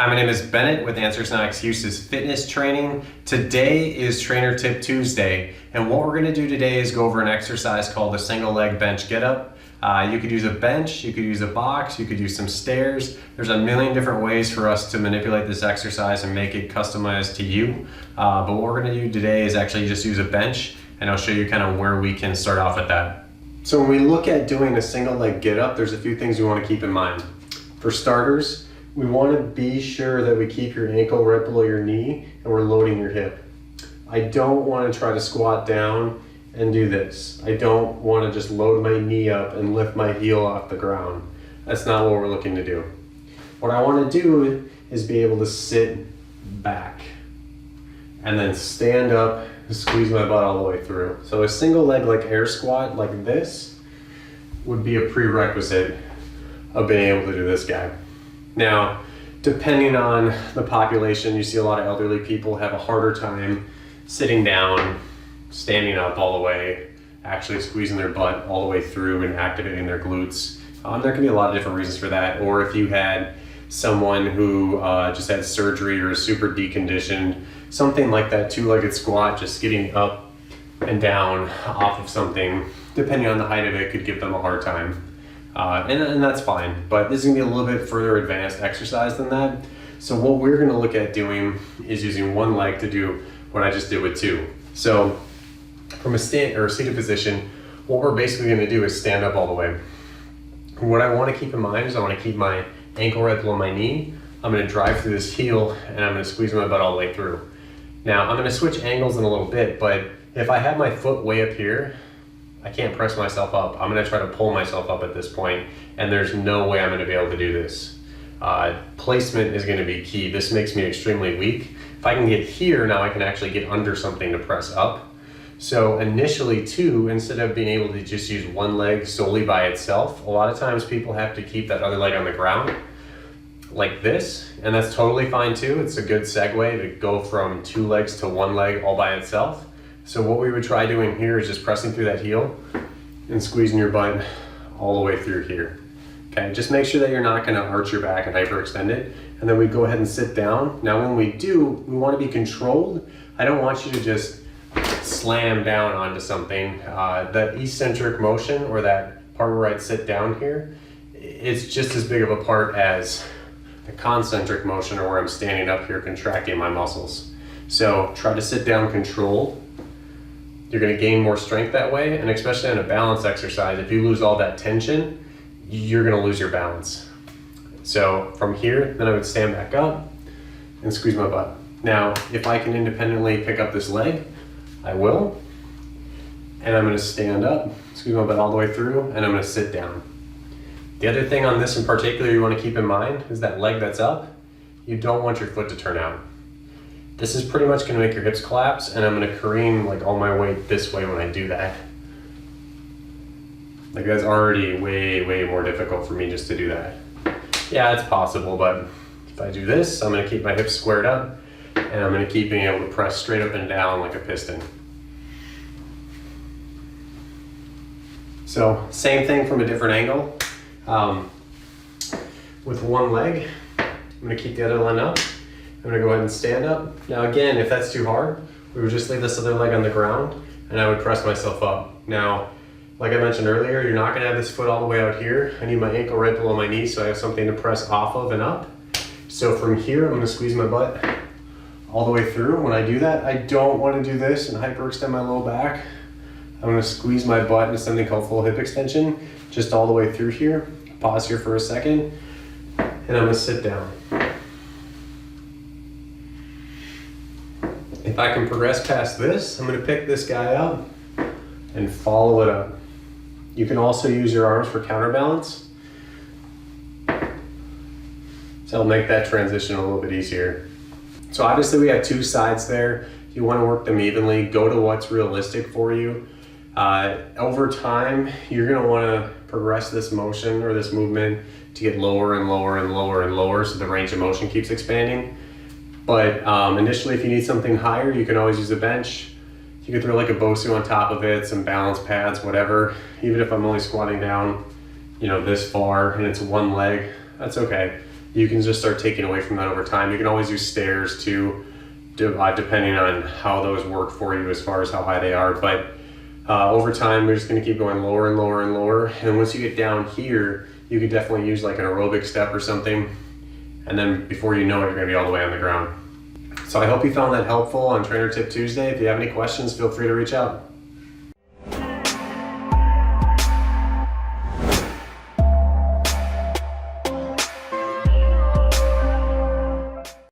Hi, my name is Bennett with Answers Not Excuses Fitness Training. Today is Trainer Tip Tuesday, and what we're going to do today is go over an exercise called the single leg bench get up. You could use a bench, you could use a box, you could use some stairs. There's a million different ways for us to manipulate this exercise and make it customized to you. But what we're going to do today is actually just use a bench, and I'll show you kind of where we can start off with that. So when we look at doing a single leg get up, there's a few things we want to keep in mind. For starters, we want to be sure that we keep your ankle right below your knee and we're loading your hip. I don't want to try to squat down and do this. I don't want to just load my knee up and lift my heel off the ground. That's not what we're looking to do. What I want to do is be able to sit back and then stand up and squeeze my butt all the way through. So a single leg like air squat like this would be a prerequisite of being able to do this guy. Now, depending on the population, you see a lot of elderly people have a harder time sitting down, standing up all the way, actually squeezing their butt all the way through and activating their glutes. There can be a lot of different reasons for that. Or if you had someone who just had surgery or is super deconditioned, something like that two-legged squat, just getting up and down off of something, depending on the height of it, could give them a hard time. And that's fine, but this is going to be a little bit further advanced exercise than that. So what we're going to look at doing is using one leg to do what I just did with two. So from a stand or a seated position, what we're basically going to do is stand up all the way. What I want to keep in mind is I want to keep my ankle right below my knee. I'm going to drive through this heel and I'm going to squeeze my butt all the way through. Now I'm going to switch angles in a little bit, but if I have my foot way up here, I can't press myself up. I'm gonna try to pull myself up at this point, and there's no way I'm gonna be able to do this. Placement is gonna be key. This makes me extremely weak. If I can get here, now I can actually get under something to press up. So initially too, instead of being able to just use one leg solely by itself, a lot of times people have to keep that other leg on the ground like this, and that's totally fine too. It's a good segue to go from two legs to one leg all by itself. So what we would try doing here is just pressing through that heel and squeezing your butt all the way through here. Okay, just make sure that you're not gonna arch your back and hyperextend it. And then we go ahead and sit down. Now when we do, we wanna be controlled. I don't want you to just slam down onto something. That eccentric motion, or that part where I'd sit down here, it's just as big of a part as the concentric motion, or where I'm standing up here contracting my muscles. So try to sit down controlled. You're going to gain more strength that way, and especially on a balance exercise, if you lose all that tension, you're going to lose your balance. So from here, then I would stand back up and squeeze my butt. Now, if I can independently pick up this leg, I will. And I'm going to stand up, squeeze my butt all the way through, and I'm going to sit down. The other thing on this in particular you want to keep in mind is that leg that's up, you don't want your foot to turn out. This is pretty much going to make your hips collapse, and I'm going to careen like all my weight this way when I do that. Like, that's already way more difficult for me just to do that. Yeah, it's possible, but if I do this, I'm going to keep my hips squared up, and I'm going to keep being able to press straight up and down like a piston. So same thing from a different angle. With one leg, I'm going to keep the other leg up. I'm gonna go ahead and stand up. Now again, if that's too hard, we would just leave this other leg on the ground and I would press myself up. Now, like I mentioned earlier, you're not gonna have this foot all the way out here. I need my ankle right below my knee so I have something to press off of and up. So from here, I'm gonna squeeze my butt all the way through. When I do that, I don't wanna do this and hyperextend my low back. I'm gonna squeeze my butt into something called full hip extension, just all the way through here. Pause here for a second, and I'm gonna sit down. If I can progress past this, I'm going to pick this guy up and follow it up. You can also use your arms for counterbalance. So it'll make that transition a little bit easier. So obviously we have two sides there. If you want to work them evenly, go to what's realistic for you. Over time, you're going to want to progress this motion or this movement to get lower and lower and lower and lower so the range of motion keeps expanding. But initially, if you need something higher, you can always use a bench. You can throw like a BOSU on top of it, some balance pads, whatever. Even if I'm only squatting down, this far and it's one leg, that's okay. you can just start taking away from that over time. You can always use stairs too, depending on how those work for you as far as how high they are. But over time, we're just going to keep going lower and lower and lower. And once you get down here, you could definitely use like an aerobic step or something. And then before you know it, you're going to be all the way on the ground. So I hope you found that helpful on Trainer Tip Tuesday. If you have any questions, feel free to reach out.